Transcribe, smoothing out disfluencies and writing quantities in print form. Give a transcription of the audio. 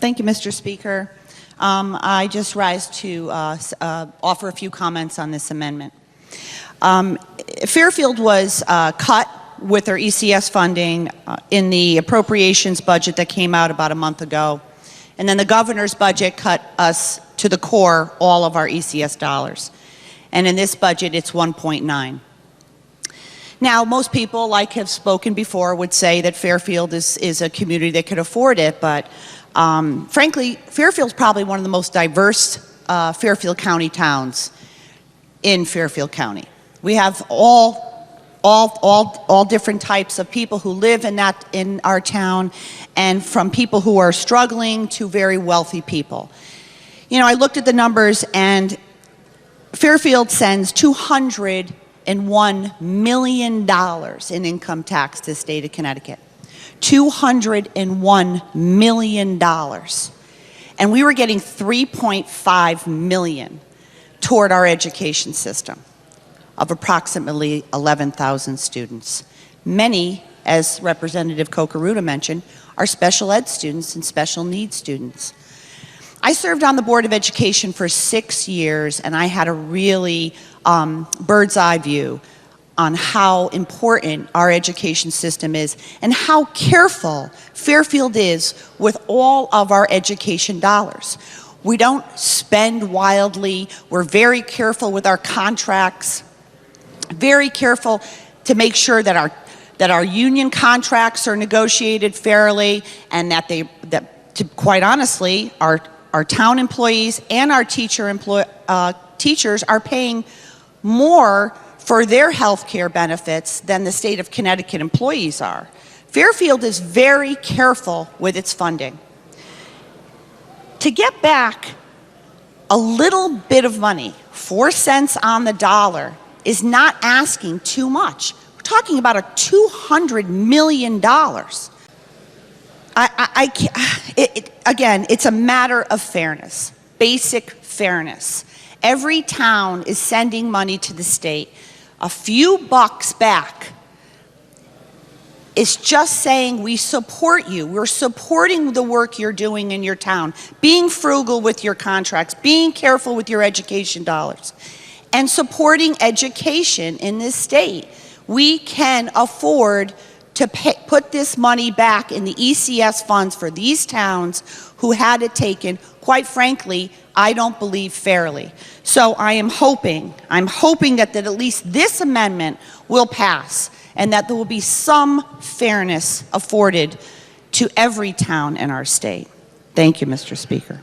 Thank you, Mr. Speaker. I just rise to offer a few comments on this amendment. Fairfield was cut with their ECS funding in the appropriations budget that came out about a month ago. And then the governor's budget cut us to the core all of our ECS dollars. And in this budget, it's 1.9. Now, most people, like have spoken before, would say that Fairfield is a community that could afford it, but frankly, Fairfield's probably one of the most diverse Fairfield County towns in Fairfield County. We have all different types of people who live in our town, and from people who are struggling to very wealthy people. You know, I looked at the numbers, and Fairfield sends $201 million in income tax to the state of Connecticut. $201 million. And we were getting $3.5 million toward our education system of approximately 11,000 students. Many, as Representative Kokaruta mentioned, are special ed students and special needs students. I served on the Board of Education for 6 years, and I had a really bird's eye view on how important our education system is and how careful Fairfield is with all of our education dollars. We don't spend wildly. We're very careful with our contracts, very careful to make sure that our union contracts are negotiated fairly, and that quite honestly, our town employees and our teachers are paying more for their health care benefits than the state of Connecticut employees are. Fairfield is very careful with its funding. To get back a little bit of money, 4 cents on the dollar, is not asking too much. We're talking about $200 million. Again, it's a matter of fairness, basic fairness. Every town is sending money to the state. A few bucks back is just saying we support you. We're supporting the work you're doing in your town, being frugal with your contracts, being careful with your education dollars, and supporting education in this state. We can afford to put this money back in the ECS funds for these towns who had it taken, quite frankly, I don't believe fairly. So I'm hoping that at least this amendment will pass, and that there will be some fairness afforded to every town in our state. Thank you, Mr. Speaker.